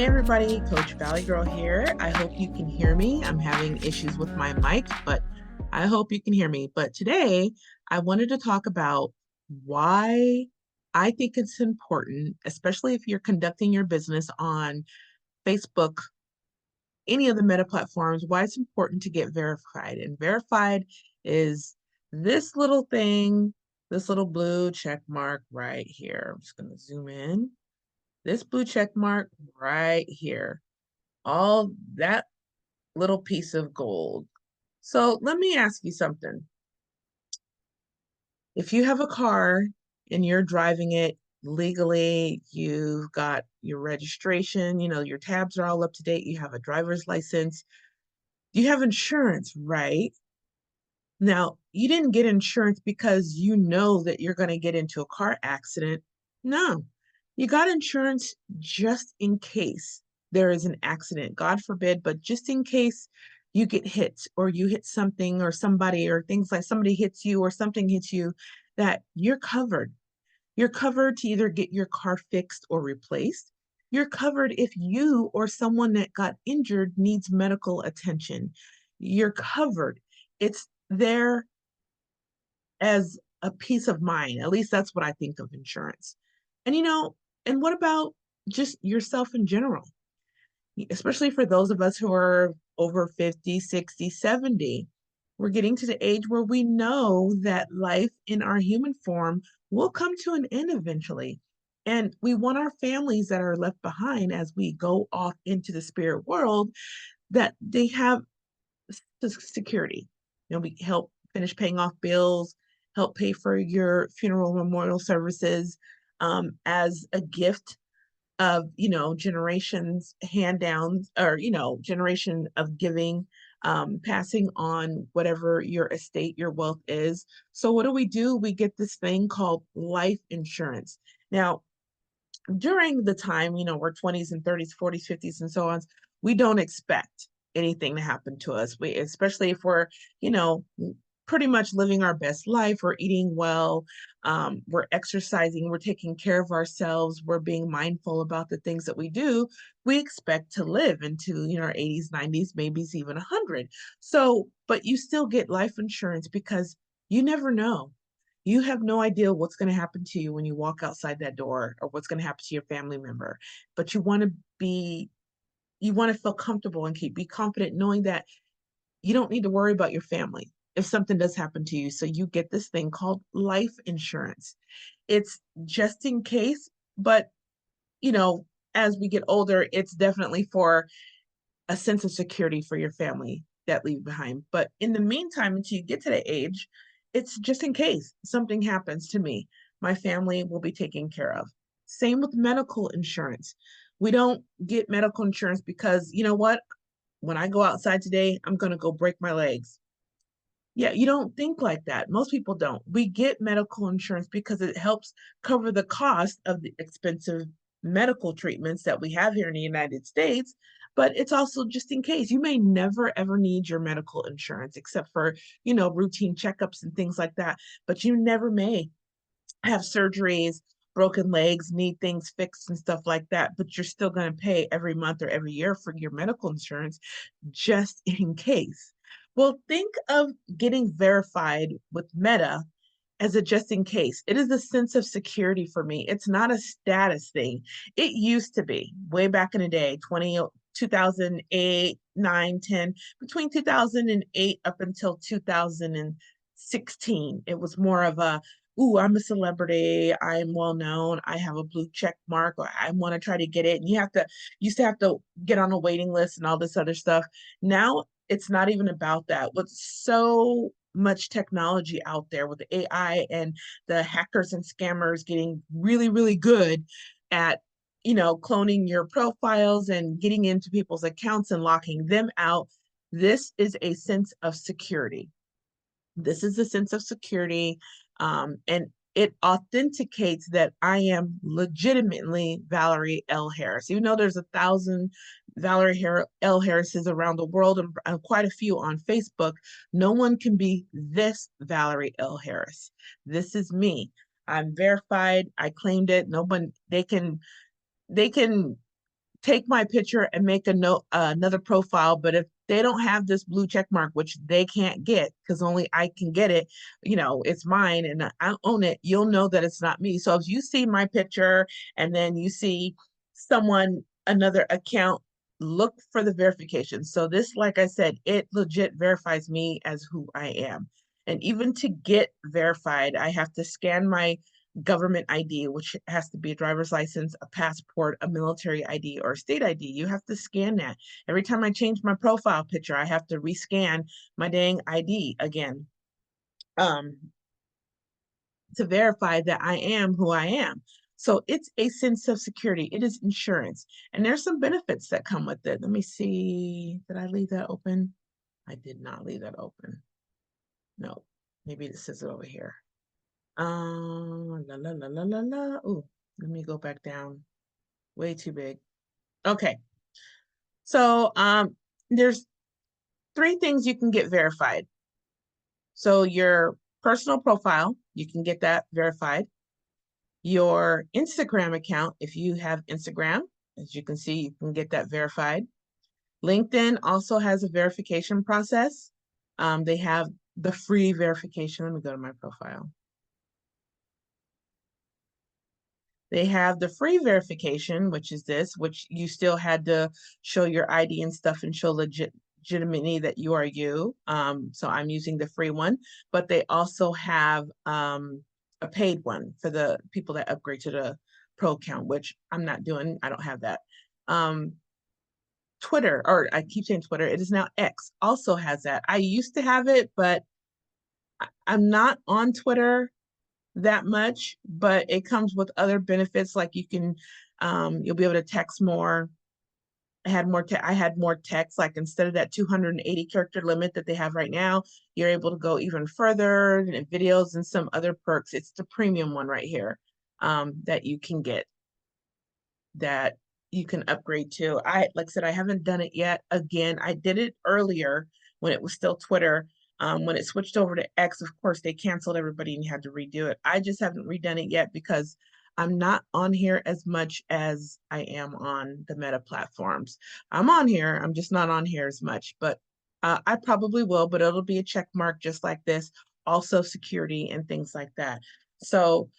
Hey everybody, Coach Valley Girl here. I hope you can hear me. I'm having issues with my mic, but I hope you can hear me. But today I wanted to talk about why I think it's important, especially if you're conducting your business on Facebook, any of the meta platforms, why it's important to get verified. And verified is this little thing, this little blue check mark right here. I'm just going to zoom in. This blue check mark right here, all that little piece of gold. So let me ask you something. If you have a car and you're driving it legally, you've got your registration, your tabs are all up to date, you have a driver's license, you have insurance, right? Now, you didn't get insurance because you know that you're going to get into a car accident. No, you got insurance just in case there is an accident. God forbid, but just in case you get hit or you hit something or somebody or things like somebody hits you or something hits you, that you're covered. You're covered to either get your car fixed or replaced. You're covered if you or someone that got injured needs medical attention. You're covered. It's there as a peace of mind. At least that's what I think of insurance. And and what about just yourself in general? Especially for those of us who are over 50, 60, 70, we're getting to the age where we know that life in our human form will come to an end eventually. And we want our families that are left behind as we go off into the spirit world that they have security. We help finish paying off bills, help pay for your funeral memorial services as a gift of generations hand downs or generation of giving, passing on whatever your estate, your wealth is. So what do? We get this thing called life insurance. Now, during the time, we're 20s and 30s, 40s, 50s, and so on, we don't expect anything to happen to us. We, especially if we're, you know, pretty much living our best life, we're eating well, we're exercising, we're taking care of ourselves, we're being mindful about the things that we do, we expect to live into, our 80s, 90s, maybe even 100. So, but you still get life insurance because you never know. You have no idea what's going to happen to you when you walk outside that door or what's going to happen to your family member. But you want to feel comfortable and be confident knowing that you don't need to worry about your family if something does happen to you. So you get this thing called life insurance. It's just in case, but you know, as we get older, it's definitely for a sense of security for your family that leave behind. But in the meantime, until you get to that age, it's just in case something happens to me, my family will be taken care of. Same with medical insurance. We don't get medical insurance because you know what? When I go outside today, I'm going to go break my legs. Yeah, you don't think like that. Most people don't. We get medical insurance because it helps cover the cost of the expensive medical treatments that we have here in the United States, but it's also just in case. You may never ever need your medical insurance except for, routine checkups and things like that, but you never may have surgeries, broken legs, need things fixed and stuff like that, but you're still going to pay every month or every year for your medical insurance just in case. Well, think of getting verified with Meta as a just in case. It is a sense of security for me. It's not a status thing. It used to be way back in the day, 2008, 9, 10, between 2008 up until 2016. It was more of a, ooh, I'm a celebrity, I'm well known, I have a blue check mark, or I want to try to get it. And used to have to get on a waiting list and all this other stuff. Now it's not even about that. What's so much technology out there with the AI and the hackers and scammers getting really, really good at, cloning your profiles and getting into people's accounts and locking them out. This is a sense of security. This is a sense of security. And it authenticates that I am legitimately Valerie L. Harris. Even though there's 1,000 L. Harrises around the world and quite a few on Facebook, no one can be this Valerie L. Harris. This is me. I'm verified. I claimed it. No one, they can take my picture and make a note, another profile. But if they don't have this blue check mark, which they can't get because only I can get it, you know, it's mine and I own it, you'll know that it's not me. So if you see my picture and then you see someone, another account, look for the verification. So this, like I said, it legit verifies me as who I am. And even to get verified, I have to scan my government ID, which has to be a driver's license, a passport, a military ID, or a state ID. You have to scan that. Every time I change my profile picture, I have to rescan my dang ID again, um, to verify that I am who I am. So it's a sense of security. It is insurance. And there's some benefits that come with it. Let me see. Did I leave that open? I did not leave that open. No, maybe this is over here. La la la la la la. Oh, let me go back down. Way too big. Okay. So there's three things you can get verified. So your personal profile, you can get that verified. Your Instagram account, if you have Instagram, as you can see, you can get that verified. LinkedIn also has a verification process. They have the free verification. Let me go to my profile. They have the free verification, which is this, which you still had to show your ID and stuff and show legitimately that you are you. So I'm using the free one, but they also have a paid one for the people that upgrade to the pro account, which I'm not doing. I don't have that. Um, Twitter, or I keep saying Twitter, it is now X, also has that. I used to have it, but I'm not on Twitter that much, but it comes with other benefits like you can you'll be able to text more. I had more text, like instead of that 280 character limit that they have right now, you're able to go even further, and videos and some other perks. It's the premium one right here, that you can get, that you can upgrade to. I, like I said, I haven't done it yet. Again, I did it earlier when it was still Twitter. When it switched over to X, of course, they canceled everybody and you had to redo it. I just haven't redone it yet because I'm not on here as much as I am on the Meta platforms. I'm on here, I'm just not on here as much, but I probably will, but it'll be a check mark just like this, also security and things like that. So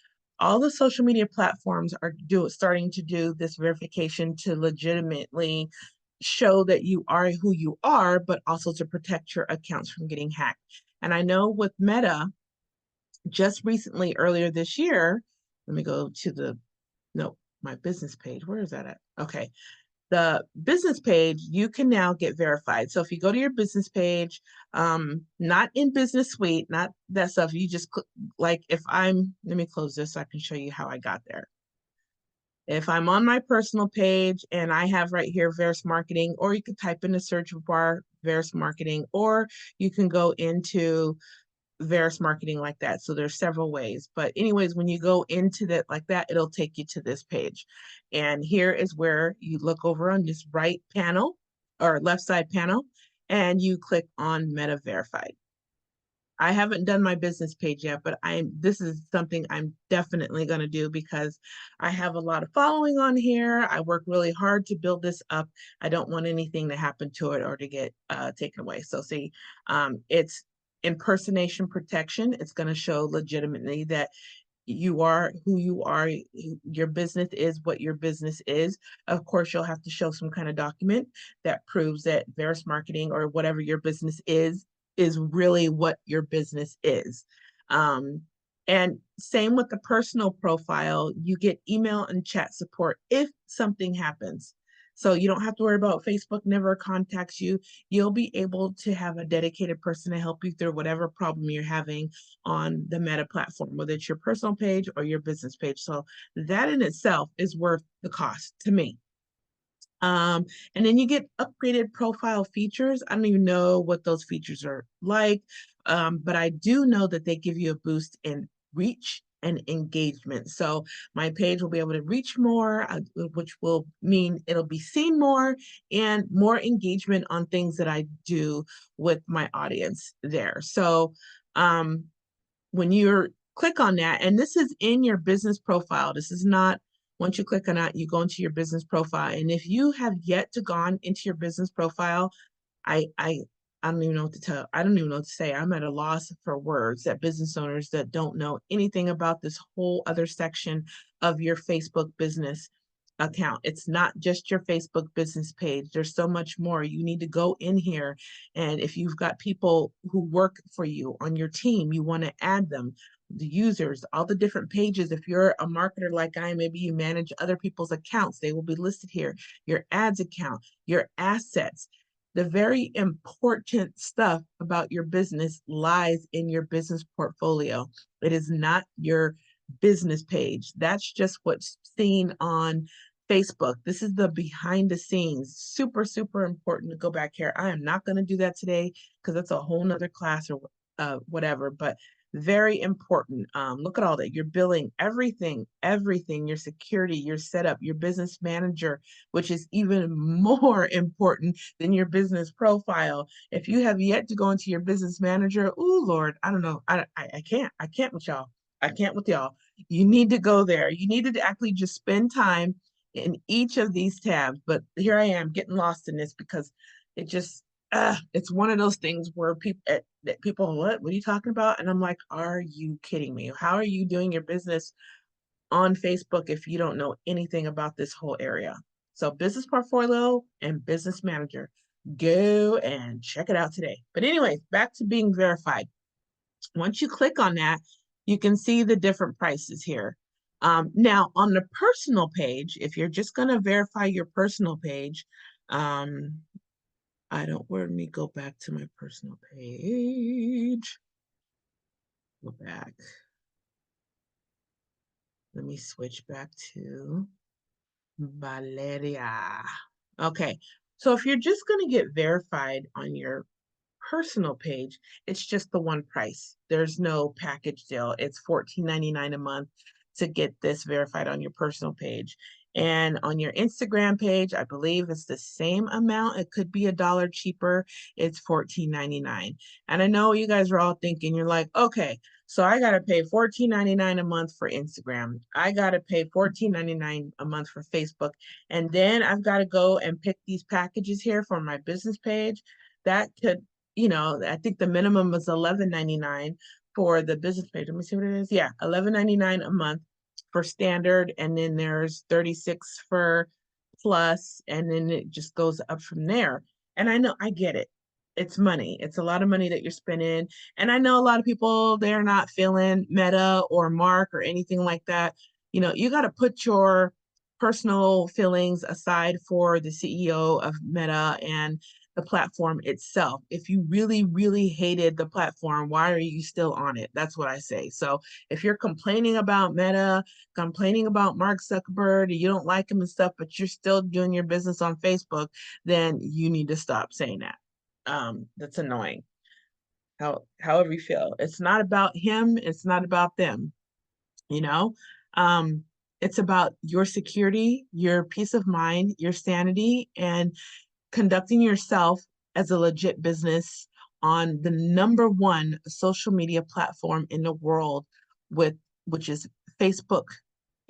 all the social media platforms are starting to do this verification to legitimately show that you are who you are, but also to protect your accounts from getting hacked. And I know with Meta, just recently, earlier this year, let me go to the, no, my business page. Where is that at? Okay. The business page, you can now get verified. So if you go to your business page, not in Business Suite, not that stuff, you just like if I'm, let me close this so I can show you how I got there. If I'm on my personal page and I have right here Verus Marketing, or you could type in the search bar Verus Marketing, or you can go into Verus Marketing like that. So there's several ways. But anyways, when you go into that like that, it'll take you to this page. And here is where you look over on this right panel or left side panel, and you click on Meta Verified. I haven't done my business page yet, but this is something I'm definitely going to do because I have a lot of following on here. I work really hard to build this up. I don't want anything to happen to it or to get taken away. So see, it's impersonation protection. It's going to show legitimately that you are who you are. Your business is what your business is. Of course, you'll have to show some kind of document that proves that Verus Marketing or whatever your business is really what your business is. Um, and same with the personal profile, you get email and chat support if something happens. So you don't have to worry about Facebook never contacts you. You'll be able to have a dedicated person to help you through whatever problem you're having on the Meta platform, whether it's your personal page or your business page. So that in itself is worth the cost to me. And then you get upgraded profile features. I don't even know what those features are like, but I do know that they give you a boost in reach and engagement. So my page will be able to reach more, which will mean it'll be seen more and more engagement on things that I do with my audience there. So when you're click on that, and this is in your business profile, this is not Once you click on that, you go into your business profile. And if you have yet to gone into your business profile, I I I don't even know what to tell. I don't even know what to say. I'm at a loss for words that business owners that don't know anything about this whole other section of your Facebook business account. It's not just your Facebook business page. There's so much more. You need to go in here. And if you've got people who work for you on your team, you want to add them, the users, all the different pages. If you're a marketer like I am, maybe you manage other people's accounts, they will be listed here. Your ads account, your assets. The very important stuff about your business lies in your business portfolio. It is not your business page. That's just what's seen on Facebook. This is the behind the scenes. Super, super important to go back here. I am not going to do that today because that's a whole nother class or whatever, but very important. Look at all that. Your billing, everything, your security, your setup, your business manager, which is even more important than your business profile. If you have yet to go into your business manager, oh Lord, I don't know. I can't with y'all. I can't with y'all. You need to go there. You need to actually just spend time in each of these tabs. But here I am getting lost in this because it just it's one of those things where people, what are you talking about? And I'm like, are you kidding me? How are you doing your business on Facebook if you don't know anything about this whole area? So business portfolio and business manager, go and check it out today. But anyways, back to being verified. Once you click on that, you can see the different prices here. Now on the personal page, if you're just going to verify your personal page, where me go back to my personal page. Go back. Let me switch back to Valeria. Okay. So if you're just going to get verified on your personal page, it's just the one price. There's no package deal. It's $14.99 a month to get this verified on your personal page. And on your Instagram page, I believe it's the same amount. It could be $1 cheaper. It's $14.99. And I know you guys are all thinking, you're like, okay, so I got to pay $14.99 a month for Instagram. I got to pay $14.99 a month for Facebook. And then I've got to go and pick these packages here for my business page. That could, I think the minimum was $11.99 for the business page. Let me see what it is. Yeah, $11.99 a month for standard, and then there's 36 for plus, and then it just goes up from there. And I know, I get it. It's money. It's a lot of money that you're spending. And I know a lot of people, they're not feeling Meta or Mark or anything like that. You got to put your personal feelings aside for the CEO of Meta and the platform itself. If you really, really hated the platform, why are you still on it? That's what I say. So if you're complaining about Meta, complaining about Mark Zuckerberg, you don't like him and stuff, but you're still doing your business on Facebook, then you need to stop saying that. That's annoying. However you feel. It's not about him, it's not about them, you know? Um, it's about your security, your peace of mind, your sanity, and conducting yourself as a legit business on the number one social media platform in the world, which is Facebook,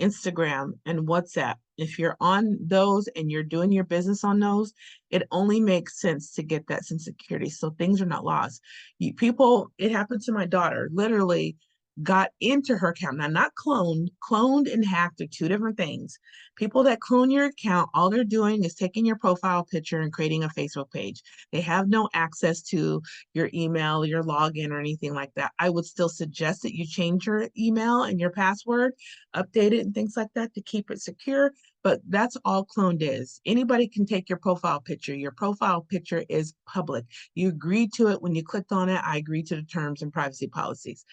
Instagram, and WhatsApp. If you're on those and you're doing your business on those, it only makes sense to get that sense of security so things are not lost. It happened to my daughter, literally got into her account. Now, not cloned and hacked are two different things. People that clone your account, all they're doing is taking your profile picture and creating a Facebook page. They have no access to your email, your login, or anything like that. I would still suggest that you change your email and your password, update it, and things like that to keep it secure. But that's all cloned is. Anybody can take your profile picture. Your profile picture is public. You agreed to it when you clicked on it. I agreed to the terms and privacy policies.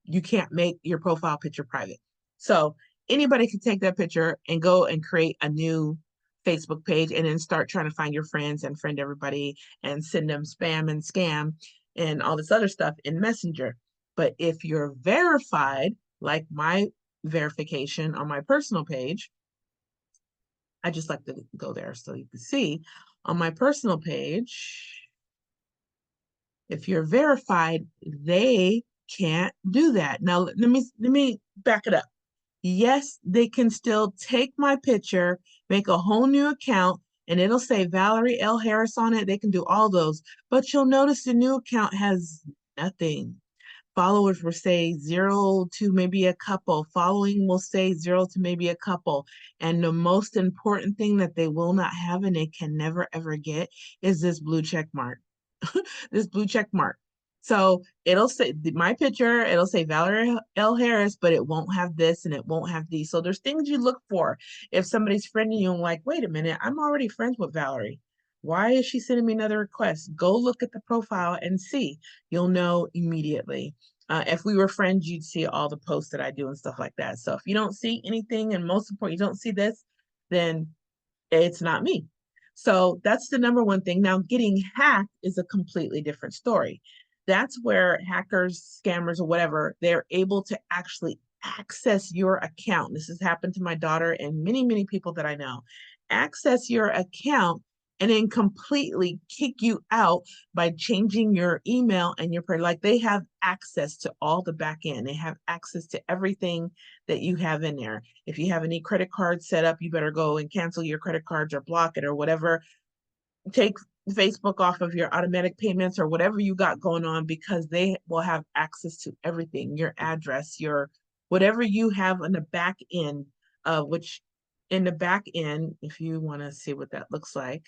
You can't make your profile picture private. So anybody can take that picture and go and create a new Facebook page and then start trying to find your friends and friend everybody and send them spam and scam and all this other stuff in Messenger. But if you're verified, like my verification on my personal page, I just like to go there so you can see on my personal page, if you're verified, they can't do that. Now let me back it up. Yes, they can still take my picture, make a whole new account, and it'll say Valerie L. Harris on it. They can do all those. But you'll notice the new account has nothing. Followers will say zero to maybe a couple. Following will say zero to maybe a couple. And the most important thing that they will not have and they can never ever get is this blue check mark. This blue check mark. So it'll say my picture, it'll say Valerie L. Harris, but it won't have this and it won't have these. So there's things you look for. If somebody's friending you and like, wait a minute, I'm already friends with Valerie. Why is she sending me another request? Go look at the profile and see. You'll know immediately. If we were friends, you'd see all the posts that I do and stuff like that. So if you don't see anything, and most important, you don't see this, then it's not me. So that's the number one thing. Now, getting hacked is a completely different story. That's where hackers, scammers, or whatever, they're able to actually access your account. This has happened to my daughter and many, many people that I know. Access your account and then completely kick you out by changing your email and your prayer. Like they have access to all the back end. They have access to everything that you have in there. If you have any credit cards set up, you better go and cancel your credit cards or block it or whatever. Take Facebook off of your automatic payments or whatever you got going on because they will have access to everything, your address, your whatever you have on the back end, which in the back end, if you want to see what that looks like,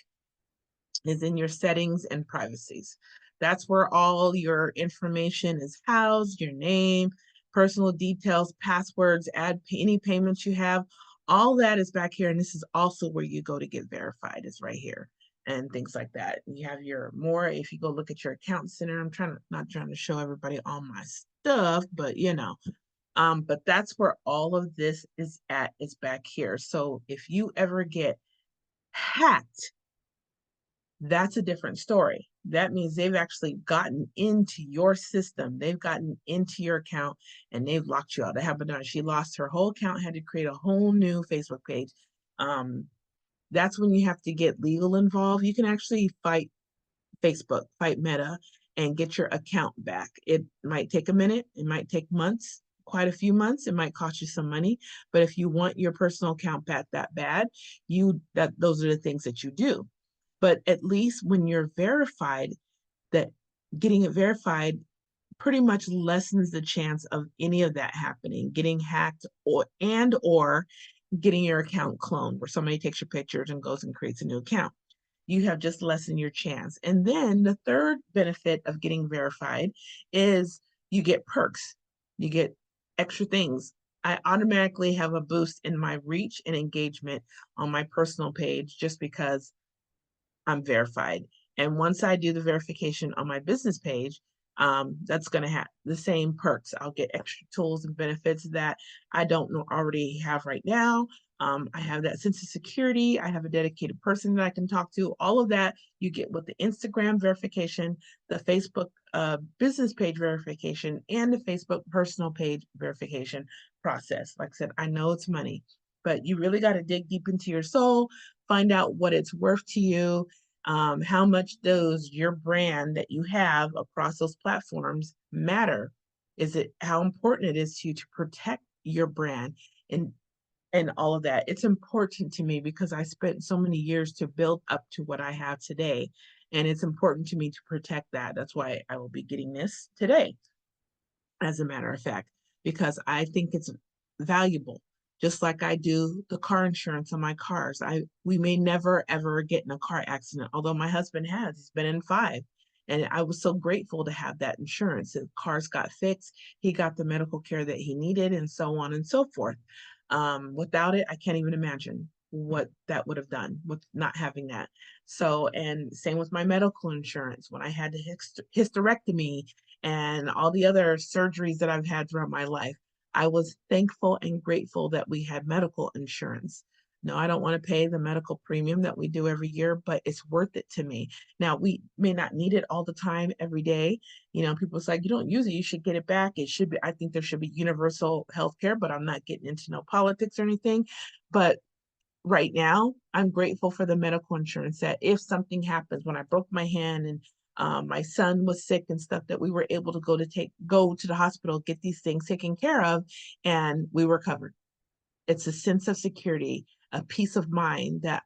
is in your settings and privacies. That's where all your information is housed, your name, personal details, passwords, add any payments you have. All that is back here. And this is also where you go to get verified, is right here and things like that. You have your more, if you go look at your account center, I'm not trying to show everybody all my stuff, but but that's where all of this is back here. So if you ever get hacked, that's a different story. That means they've actually gotten into your system. They've gotten into your account and they've locked you out. That happened to her. She lost her whole account, had to create a whole new Facebook page. That's when you have to get legal involved. You can actually fight Facebook, fight Meta, and get your account back. It might take a minute, it might take months, quite a few months, it might cost you some money. But if you want your personal account back that bad, those are the things that you do. But at least when you're verified, that getting it verified pretty much lessens the chance of any of that happening, getting hacked or getting your account cloned, where somebody takes your pictures and goes and creates a new account. You have just lessened your chance. And then the third benefit of getting verified is you get perks. You get extra things. I automatically have a boost in my reach and engagement on my personal page just because I'm verified. And once I do the verification on my business page, that's going to have the same perks. I'll get extra tools and benefits that I don't already have right now. I have that sense of security. I have a dedicated person that I can talk to. All of that you get with the Instagram verification, the Facebook business page verification, and the Facebook personal page verification process. Like I said, I know it's money, but you really got to dig deep into your soul, find out what it's worth to you, how much does your brand that you have across those platforms matter? Is it how important it is to you to protect your brand and all of that? It's important to me because I spent so many years to build up to what I have today. And it's important to me to protect that. That's why I will be getting this today, as a matter of fact, because I think it's valuable. Just like I do the car insurance on my cars. We may never ever get in a car accident, although my husband has. He's been in five. And I was so grateful to have that insurance. The cars got fixed, he got the medical care that he needed, and so on and so forth. Without it, I can't even imagine what that would have done with not having that. So, and same with my medical insurance. When I had the hysterectomy and all the other surgeries that I've had throughout my life, I was thankful and grateful that we had medical insurance. No, I don't want to pay the medical premium that we do every year, but it's worth it to me. Now, we may not need it all the time, every day. People say, you don't use it, you should get it back. It should be, I think there should be universal health care, but I'm not getting into no politics or anything. But right now, I'm grateful for the medical insurance that if something happens, when I broke my hand and my son was sick and stuff, that we were able to go to the hospital, get these things taken care of, and we were covered. It's a sense of security, a peace of mind that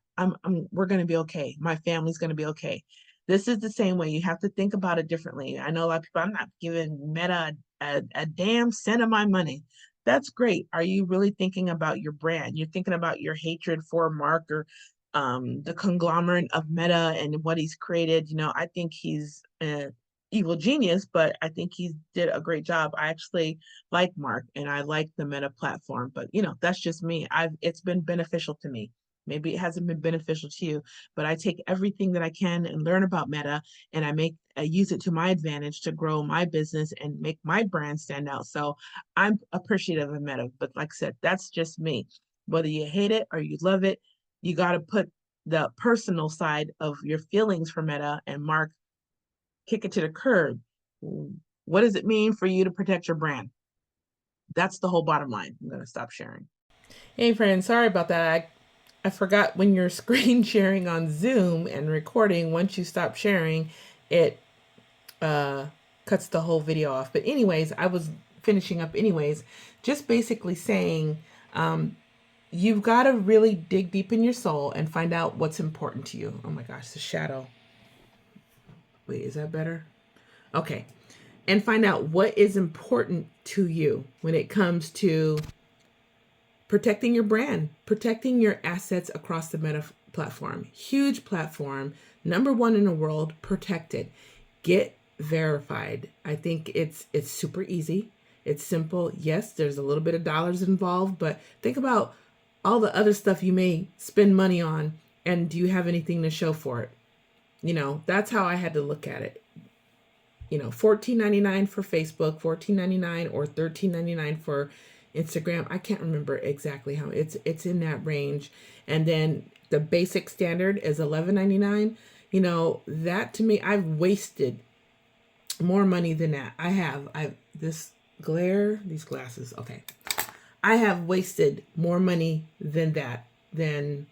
we're going to be okay. My family's going to be okay. This is the same way. You have to think about it differently. I know a lot of people, I'm not giving Meta a damn cent of my money. That's great. Are you really thinking about your brand? You're thinking about your hatred for Mark or the conglomerate of Meta and what he's created. I think he's an evil genius, but I think he did a great job. I actually like Mark and I like the Meta platform, but that's just me. It's been beneficial to me. Maybe it hasn't been beneficial to you, but I take everything that I can and learn about Meta and I use it to my advantage to grow my business and make my brand stand out. So I'm appreciative of Meta, but like I said, that's just me. Whether you hate it or you love it, you got to put the personal side of your feelings for Meta and Mark, kick it to the curb. What does it mean for you to protect your brand? That's the whole bottom line. I'm going to stop sharing. Hey, friends, sorry about that. I forgot when you're screen sharing on Zoom and recording, once you stop sharing, it cuts the whole video off. But anyways, I was finishing up anyways, just basically saying, you've got to really dig deep in your soul and find out what's important to you. Oh my gosh, the shadow. Wait, is that better? Okay. And find out what is important to you when it comes to protecting your brand, protecting your assets across the Meta platform. Huge platform, #1 in the world, protected. Get verified. I think it's super easy. It's simple. Yes, there's a little bit of dollars involved, but think about all the other stuff you may spend money on, and do you have anything to show for it? That's how I had to look at it. $14.99 for Facebook, $14.99 or $13.99 for Instagram. I can't remember exactly how it's in that range. And then the basic standard is $11.99. That to me, I've wasted more money than that. These glasses. Okay. I have wasted more money than that than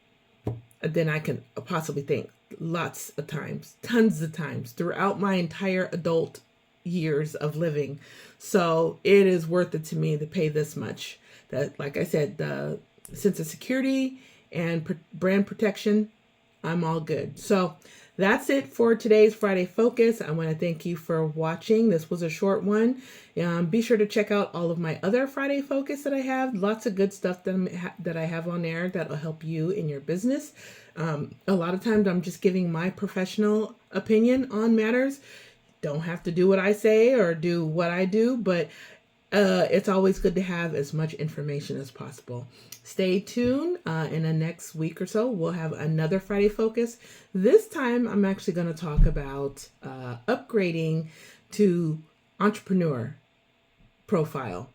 I can possibly think. Lots of times, tons of times throughout my entire adult years of living. So it is worth it to me to pay this much. That, like I said, the sense of security and brand protection, I'm all good. So that's it for today's Friday Focus. I want to thank you for watching. This was a short one. Be sure to check out all of my other Friday Focus that I have. Lots of good stuff that I have on there that will help you in your business. A lot of times I'm just giving my professional opinion on matters. Don't have to do what I say or do what I do, but it's always good to have as much information as possible. Stay tuned. In the next week or so, we'll have another Friday Focus. This time, I'm actually going to talk about upgrading to entrepreneur profile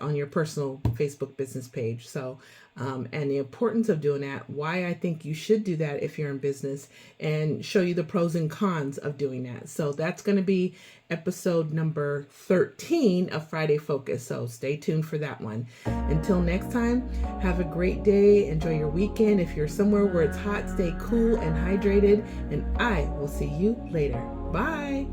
on your personal Facebook business page. So, and the importance of doing that, why I think you should do that if you're in business, and show you the pros and cons of doing that. So that's going to be episode number 13 of Friday Focus. So stay tuned for that one. Until next time, have a great day. Enjoy your weekend. If you're somewhere where it's hot, stay cool and hydrated. And I will see you later. Bye.